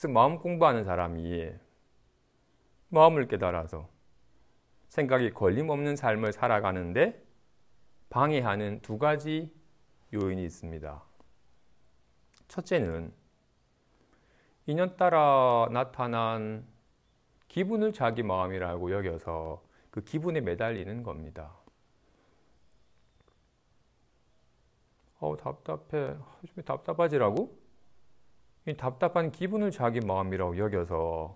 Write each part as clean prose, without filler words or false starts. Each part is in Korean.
그래서 마음 공부하는 사람이 마음을 깨달아서 생각이 걸림없는 삶을 살아가는데 방해하는 두 가지 요인이 있습니다. 첫째는 인연따라 나타난 기분을 자기 마음이라고 여겨서 그 기분에 매달리는 겁니다. 답답해. 좀 답답하지라고? 이 답답한 기분을 자기 마음이라고 여겨서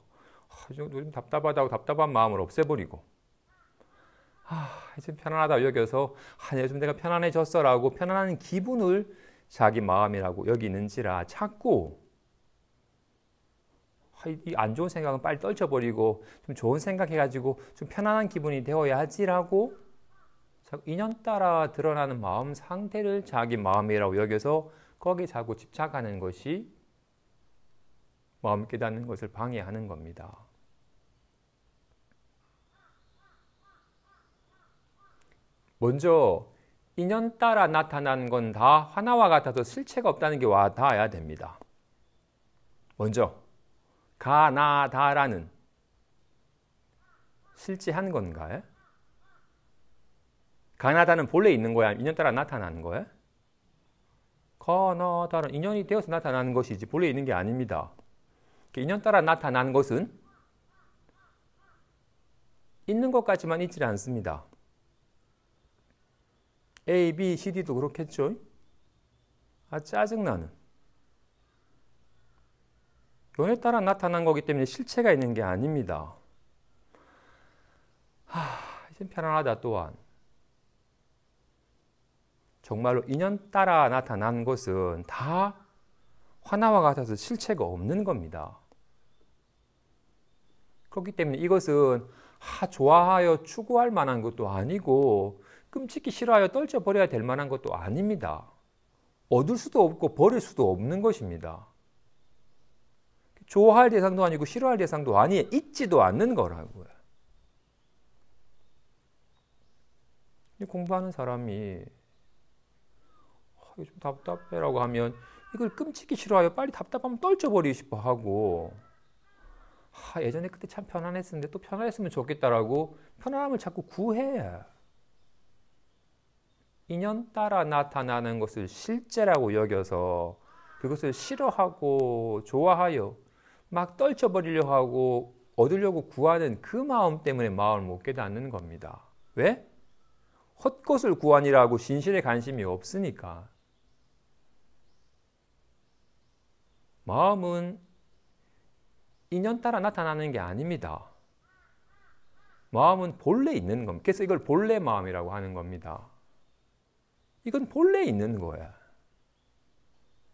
요즘 답답하다고 답답한 마음을 없애버리고 이제 편안하다고 여겨서 요즘 내가 편안해졌어라고 편안한 기분을 자기 마음이라고 여기는지라 자꾸 이 안 좋은 생각은 빨리 떨쳐버리고 좀 좋은 생각 해가지고 좀 편안한 기분이 되어야지라고 인연 따라 드러나는 마음 상태를 자기 마음이라고 여겨서 거기에 자꾸 집착하는 것이 마음 깨닫는 것을 방해하는 겁니다. 먼저 인연 따라 나타난 건 다 하나와 같아서 실체가 없다는 게 와 닿아야 됩니다. 먼저 가나다라는 실제한 건가요? 가나다는 본래 있는 거야? 인연 따라 나타나는 거야? 가나다는 인연이 되어서 나타나는 것이지 본래 있는 게 아닙니다. 인연 따라 나타난 것은 있는 것까지만 있지 않습니다. A, B, C, D도 그렇겠죠? 짜증나는. 연에 따라 나타난 거기 때문에 실체가 있는 게 아닙니다. 이제 편안하다 또한. 정말로 인연 따라 나타난 것은 다 하나와 같아서 실체가 없는 겁니다. 그렇기 때문에 이것은 좋아하여 추구할 만한 것도 아니고 끔찍히 싫어하여 떨쳐버려야 될 만한 것도 아닙니다. 얻을 수도 없고 버릴 수도 없는 것입니다. 좋아할 대상도 아니고 싫어할 대상도 아니에요. 있지도 않는 거라고요. 공부하는 사람이 좀 답답해라고 하면 이걸 끔찍히 싫어하여 빨리 답답하면 떨쳐버리고 싶어 하고 예전에 그때 참 편안했었는데 또 편안했으면 좋겠다라고 편안함을 자꾸 구해. 인연 따라 나타나는 것을 실제라고 여겨서 그것을 싫어하고 좋아하여 막 떨쳐버리려고 하고 얻으려고 구하는 그 마음 때문에 마음을 못 깨닫는 겁니다. 왜? 헛것을 구하니라고 진실에 관심이 없으니까. 마음은 인연 따라 나타나는 게 아닙니다. 마음은 본래 있는 겁니다. 그래서 이걸 본래 마음이라고 하는 겁니다. 이건 본래 있는 거야.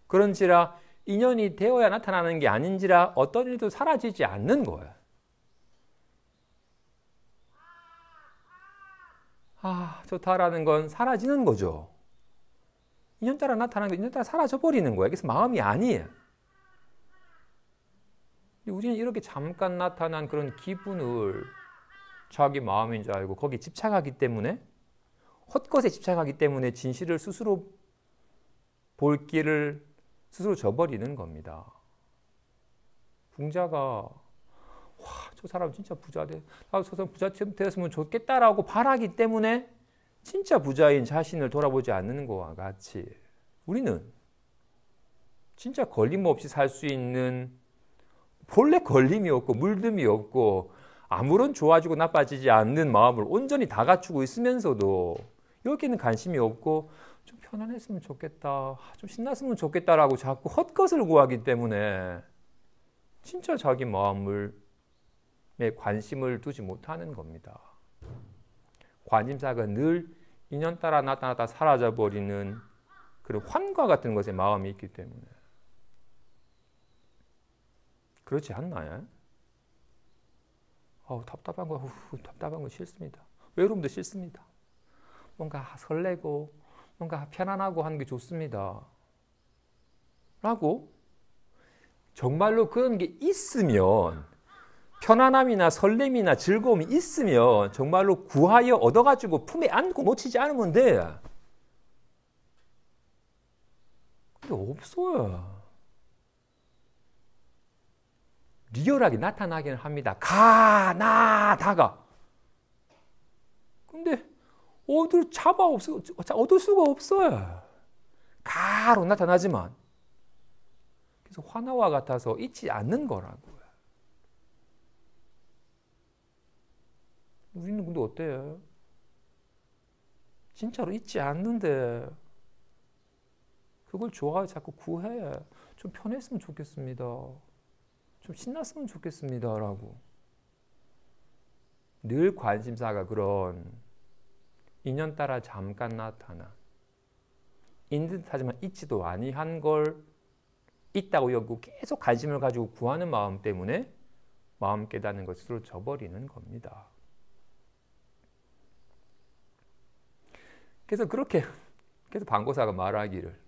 그런지라 인연이 되어야 나타나는 게 아닌지라 어떤 일도 사라지지 않는 거야. 좋다라는 건 사라지는 거죠. 인연 따라 나타나는 게 인연 따라 사라져버리는 거야. 그래서 마음이 아니에요. 우리는 이렇게 잠깐 나타난 그런 기분을 자기 마음인 줄 알고 거기에 집착하기 때문에 헛것에 집착하기 때문에 진실을 스스로 볼 길을 스스로 저버리는 겁니다. 붕자가 저 사람 진짜 부자 돼. 저 사람 부자 되었으면 좋겠다라고 바라기 때문에 진짜 부자인 자신을 돌아보지 않는 것과 같이 우리는 진짜 걸림없이 살 수 있는 본래 걸림이 없고 물듦이 없고 아무런 좋아지고 나빠지지 않는 마음을 온전히 다 갖추고 있으면서도 여기는 관심이 없고 좀 편안했으면 좋겠다, 좀 신났으면 좋겠다라고 자꾸 헛것을 구하기 때문에 진짜 자기 마음에 관심을 두지 못하는 겁니다. 관심사가 늘 인연 따라 나타나다 사라져버리는 그런 환과 같은 것에 마음이 있기 때문에 그렇지 않나요? 답답한 거 싫습니다. 외로움도 싫습니다. 뭔가 설레고 뭔가 편안하고 하는 게 좋습니다. 라고 정말로 그런 게 있으면 편안함이나 설렘이나 즐거움이 있으면 정말로 구하여 얻어가지고 품에 안고 놓치지 않으면 돼. 근데 없어요. 리얼하게 나타나기는 합니다. 가, 나, 다가. 근데 얻을 수가 없어요. 가로 나타나지만. 그래서 화나와 같아서 잊지 않는 거라고요. 우리는 근데 어때요? 진짜로 잊지 않는데 그걸 좋아해 자꾸 구해. 좀 편했으면 좋겠습니다. 좀 신났으면 좋겠습니다. 라고. 늘 관심사가 그런 인연 따라 잠깐 나타나 있는 듯하지만 있지도 아니한 걸 있다고 여기고 계속 관심을 가지고 구하는 마음 때문에 마음 깨닫는 것으로 져버리는 겁니다. 그래서 방고사가 말하기를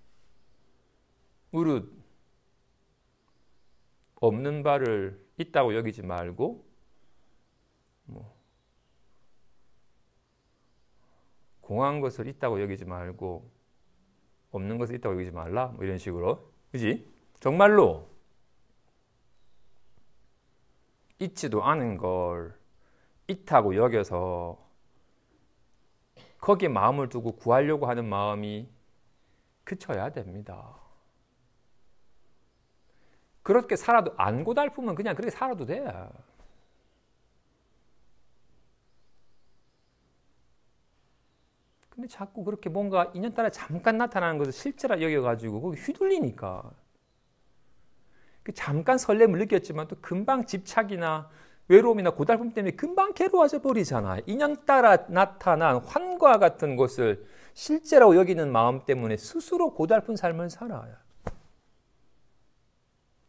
무릇 없는 바를 있다고 여기지 말고 공한 것을 있다고 여기지 말고 없는 것을 있다고 여기지 말라 이런 식으로. 그지? 정말로 있지도 않은 걸 있다고 여겨서 거기에 마음을 두고 구하려고 하는 마음이 그쳐야 됩니다. 그렇게 살아도 안 고달프면 그냥 그렇게 살아도 돼. 근데 자꾸 그렇게 뭔가 인연 따라 잠깐 나타나는 것을 실제라 여겨가지고 거기 휘둘리니까 그 잠깐 설렘을 느꼈지만 또 금방 집착이나 외로움이나 고달픔 때문에 금방 괴로워져 버리잖아. 인연 따라 나타난 환과 같은 것을 실제라고 여기는 마음 때문에 스스로 고달픈 삶을 살아요.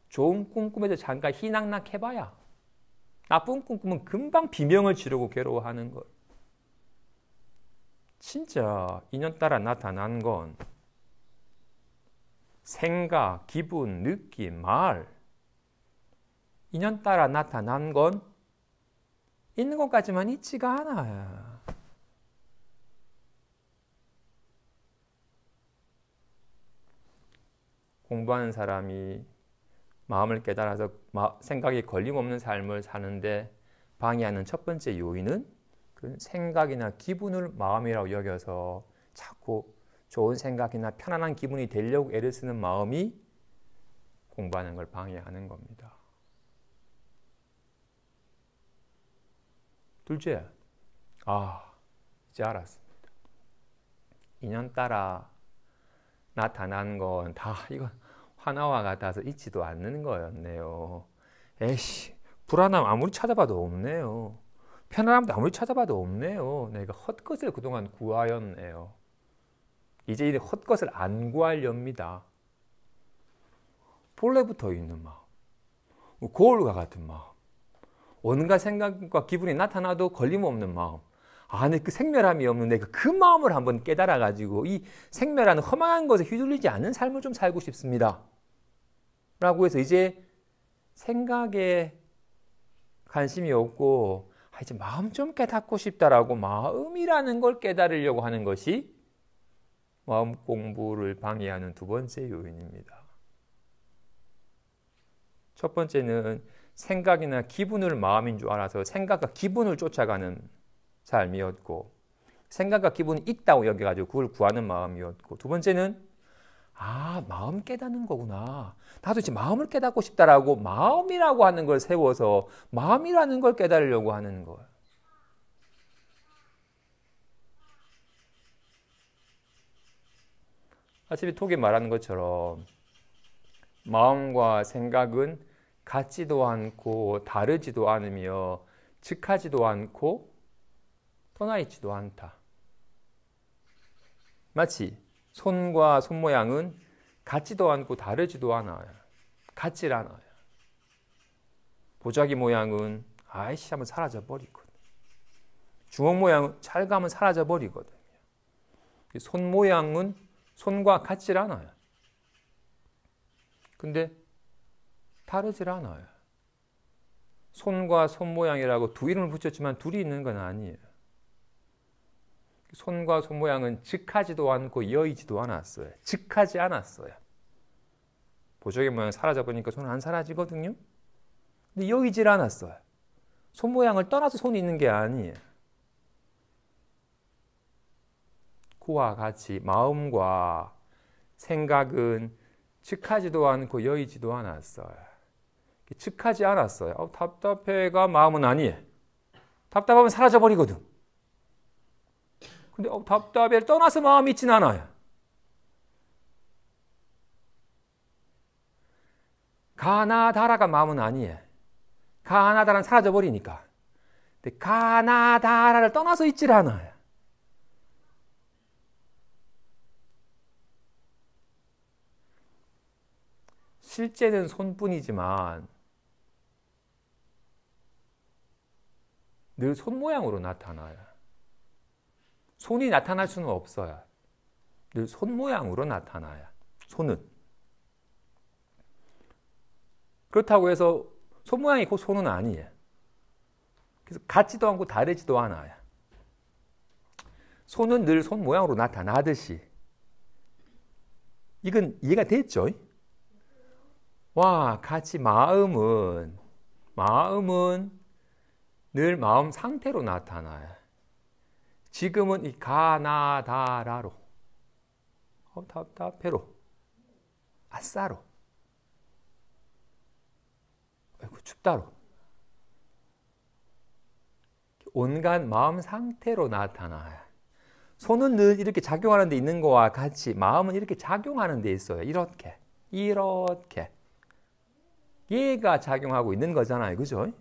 좋은 꿈 꾸면서 잠깐 희낙낙 해봐야 나쁜 꿈 꾸면 금방 비명을 지르고 괴로워하는 것. 진짜 인연 따라 나타난 건 생각, 기분, 느낌, 말. 인연 따라 나타난 건 있는 것까지만 있지가 않아요. 공부하는 사람이 마음을 깨달아서 생각이 걸림없는 삶을 사는데 방해하는 첫 번째 요인은 그 생각이나 기분을 마음이라고 여겨서 자꾸 좋은 생각이나 편안한 기분이 되려고 애를 쓰는 마음이 공부하는 걸 방해하는 겁니다. 둘째, 이제 알았습니다. 인연 따라 나타난 건 다 이건 하나와 같아서 있지도 않는 거였네요. 에이씨, 불안함 아무리 찾아봐도 없네요. 편안함도 아무리 찾아봐도 없네요. 내가 헛것을 그동안 구하였네요. 이제 이 헛것을 안 구하렵니다. 본래부터 있는 마음, 거울과 같은 마음, 온갖 생각과 기분이 나타나도 걸림없는 마음. 근데 그 생멸함이 없는 내가 그 마음을 한번 깨달아가지고 이 생멸하는 허망한 것에 휘둘리지 않는 삶을 좀 살고 싶습니다. 라고 해서 이제 생각에 관심이 없고 이제 마음 좀 깨닫고 싶다라고 마음이라는 걸 깨달으려고 하는 것이 마음 공부를 방해하는 두 번째 요인입니다. 첫 번째는 생각이나 기분을 마음인 줄 알아서 생각과 기분을 쫓아가는 삶이었고 생각과 기분이 있다고 여겨가지고 그걸 구하는 마음이었고 두 번째는 마음 깨닫는 거구나. 나도 이제 마음을 깨닫고 싶다라고 마음이라고 하는 걸 세워서 마음이라는 걸 깨달으려고 하는 거예요. 아침에 톡에 말하는 것처럼 마음과 생각은 같지도 않고 다르지도 않으며 즉하지도 않고 떠나 있지도 않다. 마치 손과 손 모양은 같지도 않고 다르지도 않아요. 같질 않아요. 보자기 모양은 하면 사라져 버리거든. 주먹 모양은 잘 가면 사라져 버리거든요. 손 모양은 손과 같질 않아요. 근데 다르질 않아요. 손과 손 모양이라고 두 이름을 붙였지만 둘이 있는 건 아니에요. 손과 손 모양은 즉하지도 않고 여의지도 않았어요. 즉하지 않았어요. 보조개 모양 사라져 보니까 손은 안 사라지거든요. 근데 여의질 않았어요. 손 모양을 떠나서 손이 있는 게 아니에요. 그와 같이 마음과 생각은 즉하지도 않고 여의지도 않았어요. 즉하지 않았어요. 답답해가 마음은 아니에요. 답답하면 사라져버리거든. 근데 답답해를 떠나서 마음이 있진 않아요. 가나다라가 마음은 아니에요. 가나다라는 사라져버리니까. 근데 가나다라를 떠나서 있질 않아요. 실제는 손뿐이지만 늘 손 모양으로 나타나요. 손이 나타날 수는 없어요. 늘 손 모양으로 나타나요. 손은. 그렇다고 해서 손 모양이 곧 손은 아니에요. 그래서 같지도 않고 다르지도 않아요. 손은 늘 손 모양으로 나타나듯이. 이건 이해가 됐죠? 와, 같이 마음은 늘 마음 상태로 나타나요. 지금은 이 가나다라로, 답답해로, 아싸로, 아이고 춥다로, 온갖 마음 상태로 나타나요. 손은 늘 이렇게 작용하는 데 있는 거와 같이 마음은 이렇게 작용하는 데 있어요. 이렇게. 얘가 작용하고 있는 거잖아요. 그죠?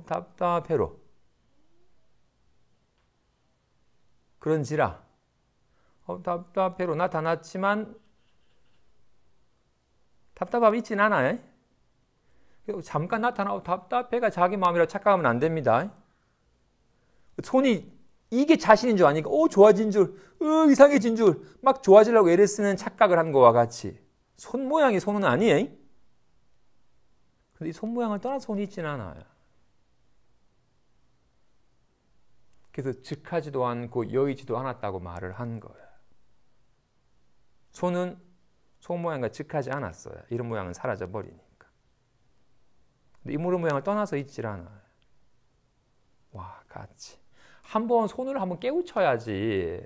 답답해로. 그런지라 답답해로 나타났지만 답답함이 있진 않아요. 잠깐 나타나고 답답해가 자기 마음이라고 착각하면 안 됩니다. 손이 이게 자신인 줄 아니까 좋아진 줄, 이상해진 줄 막 좋아지려고 애를 쓰는 착각을 한 거와 같이 손 모양이 손은 아니에요. 근데 이 손 모양을 떠나서 손이 있진 않아요. 그래서 즉하지도 않고 여의지도 않았다고 말을 한 거예요. 손은 손 모양과 즉하지 않았어요. 이런 모양은 사라져 버리니까. 근데 이 모양을 떠나서 있질 않아요. 와, 같이. 손을 한번 깨우쳐야지.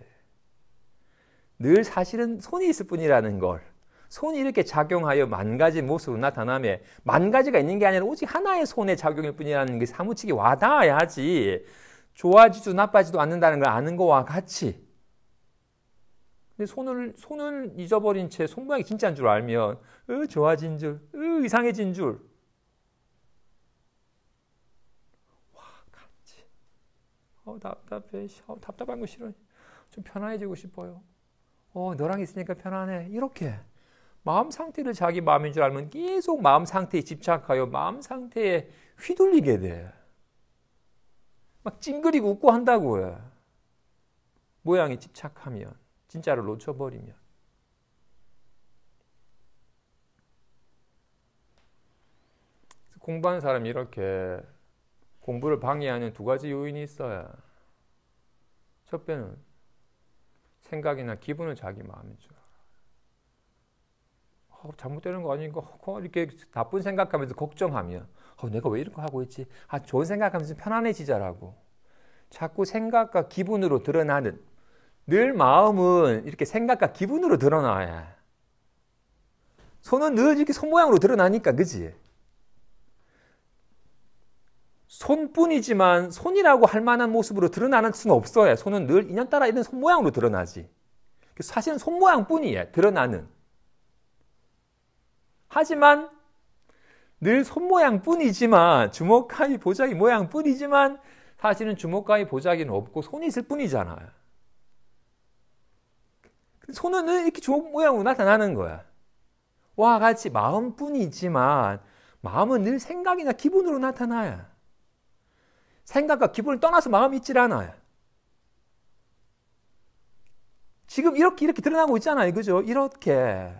늘 사실은 손이 있을 뿐이라는 걸. 손이 이렇게 작용하여 만 가지 모습으로 나타나며 만 가지가 있는 게 아니라 오직 하나의 손의 작용일 뿐이라는 게 사무치게 와닿아야지 좋아지지도 나빠지도 않는다는 걸 아는 거와 같이. 근데 손을 잊어버린 채 손 모양이 진짜인 줄 알면 좋아진 줄, 이상해진 줄. 와, 같이. 답답해. 답답한 거 싫어. 좀 편안해지고 싶어요. 너랑 있으니까 편안해. 이렇게. 마음 상태를 자기 마음인 줄 알면 계속 마음 상태에 집착하여 마음 상태에 휘둘리게 돼. 막 찡그리고 웃고 한다고요. 모양에 집착하면, 진짜를 놓쳐버리면. 공부하는 사람이 이렇게 공부를 방해하는 두 가지 요인이 있어요. 첫째는 생각이나 기분을 자기 마음인 줄 알아. 잘못되는 거 아닌가? 이렇게 나쁜 생각하면서 걱정하면 내가 왜 이런 거 하고 있지? 좋은 생각하면서 편안해지자라고. 자꾸 생각과 기분으로 드러나는, 늘 마음은 이렇게 생각과 기분으로 드러나야. 손은 늘 이렇게 손 모양으로 드러나니까, 그지? 손뿐이지만 손이라고 할 만한 모습으로 드러나는 수는 없어요. 손은 늘 인연따라 있는 손 모양으로 드러나지. 사실은 손 모양뿐이에요. 드러나는. 하지만 늘 손 모양뿐이지만, 주먹가위 보자기 모양뿐이지만 사실은 주먹가위 보자기는 없고 손이 있을 뿐이잖아요. 손은 늘 이렇게 주먹 모양으로 나타나는 거야. 와 같이 마음뿐이지만 마음은 늘 생각이나 기분으로 나타나요. 생각과 기분을 떠나서 마음이 있질 않아요. 지금 이렇게 드러나고 있잖아요. 그죠? 이렇게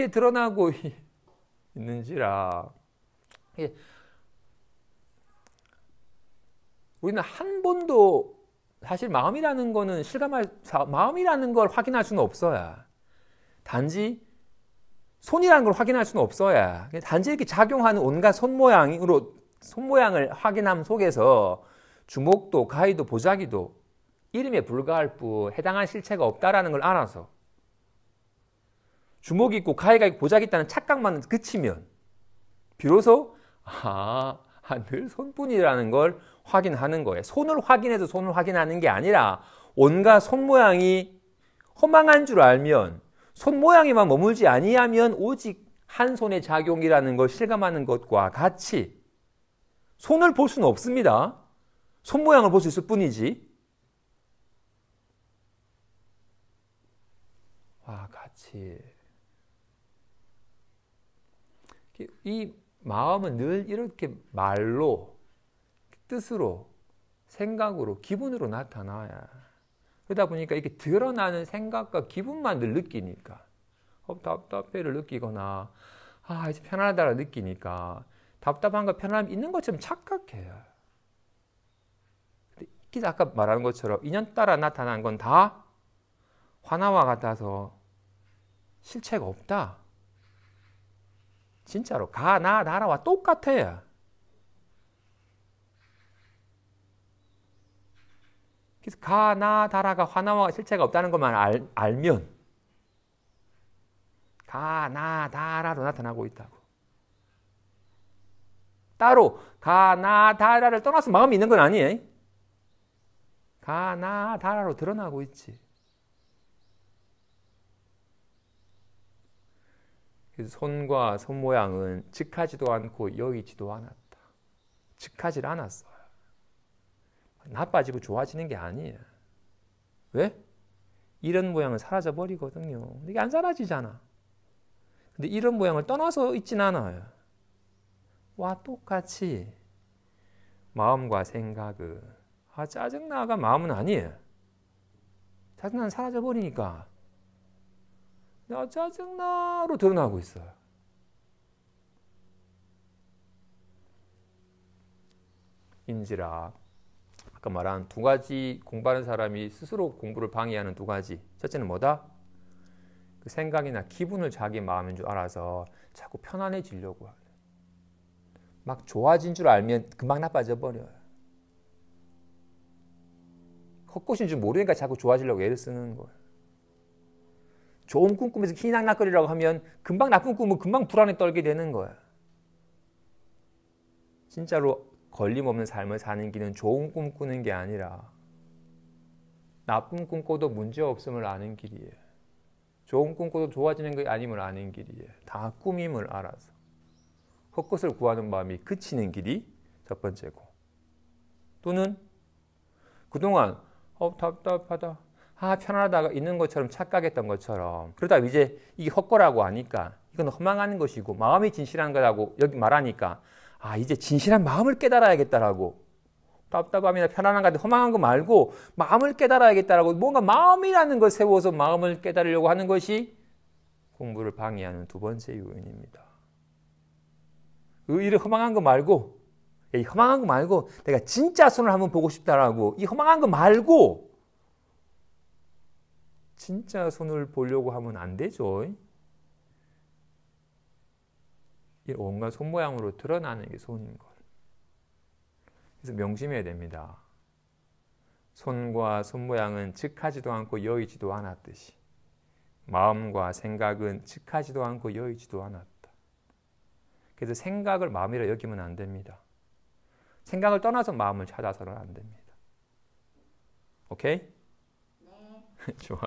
드러나고 있는지라. 우리는 한 번도 사실 마음이라는 걸 확인할 수는 없어요. 단지 손이라는 걸 확인할 수는 없어야. 단지 이렇게 작용하는 온갖 손모양을 확인함 속에서 주목도, 가위도, 보자기도 이름에 불과할 뿐 해당한 실체가 없다라는 걸 알아서 주목이 있고 가위가 있고 보자기 있다는 착각만 그치면 비로소 늘 손뿐이라는 걸 확인하는 거예요. 손을 확인해서 손을 확인하는 게 아니라 온갖 손모양이 허망한 줄 알면 손 모양에만 머물지 아니하면 오직 한 손의 작용이라는 걸 실감하는 것과 같이 손을 볼 수는 없습니다. 손 모양을 볼 수 있을 뿐이지. 와, 같이. 이 마음은 늘 이렇게 말로, 뜻으로, 생각으로, 기분으로 나타나야. 그러다 보니까 이렇게 드러나는 생각과 기분만 늘 느끼니까 답답해를 느끼거나 이제 편안하다를 느끼니까 답답함과 편안함이 있는 것처럼 착각해요. 그래서 아까 말한 것처럼 인연 따라 나타난 건 다 화나와 같아서 실체가 없다. 진짜로 가, 나, 나라와 똑같아요. 그래서 가, 나, 다라가 화나와 실체가 없다는 것만 알면 가, 나, 다라로 나타나고 있다고. 따로 가, 나, 다라를 떠나서 마음이 있는 건 아니에요. 가, 나, 다라로 드러나고 있지. 그래서 손과 손 모양은 즉하지도 않고 여의지도 않았다. 즉하지 않았어요. 나빠지고 좋아지는 게 아니에요. 왜? 이런 모양은 사라져 버리거든요. 이게 안 사라지잖아. 근데 이런 모양을 떠나서 있진 않아요. 와, 똑같이 마음과 생각은 짜증나가 마음은 아니에요. 짜증나는 사라져 버리니까 나 짜증나로 드러나고 있어요. 인지라 아까 말한 두 가지 공부하는 사람이 스스로 공부를 방해하는 두 가지. 첫째는 뭐다? 그 생각이나 기분을 자기 마음인 줄 알아서 자꾸 편안해지려고 하는. 막 좋아진 줄 알면 금방 나빠져 버려요. 헛것인 줄 모르니까 자꾸 좋아지려고 애를 쓰는 거예요. 좋은 꿈 꾸면서 희낙낙거리라고 하면 금방 나쁜 꿈은 금방 불안에 떨게 되는 거예요. 진짜로 걸림없는 삶을 사는 길은 좋은 꿈 꾸는 게 아니라 나쁜 꿈 꿔도 문제없음을 아는 길이에요. 좋은 꿈 꿔도 좋아지는 게 아님을 아는 길이에요. 다 꿈임을 알아서 헛것을 구하는 마음이 그치는 길이 첫 번째고, 또는 그동안 답답하다, 편안하다가 있는 것처럼 착각했던 것처럼, 그러다 이제 이게 헛거라고 하니까 이건 허망한 것이고 마음이 진실한 거라고 여기 말하니까 이제 진실한 마음을 깨달아야겠다라고, 답답함이나 편안함 같은 허망한 거 말고 마음을 깨달아야겠다라고 뭔가 마음이라는 걸 세워서 마음을 깨달으려고 하는 것이 공부를 방해하는 두 번째 요인입니다. 이 허망한 거 말고, 이 허망한 거 말고 내가 진짜 손을 한번 보고 싶다라고, 이 허망한 거 말고 진짜 손을 보려고 하면 안 되죠. 이 온갖 손 모양으로 드러나는 게 손인 걸. 그래서 명심해야 됩니다. 손과 손 모양은 즉하지도 않고 여의지도 않았듯이 마음과 생각은 즉하지도 않고 여의지도 않았다. 그래서 생각을 마음이라 여기면 안 됩니다. 생각을 떠나서 마음을 찾아서는 안 됩니다. 오케이? 네. 좋아.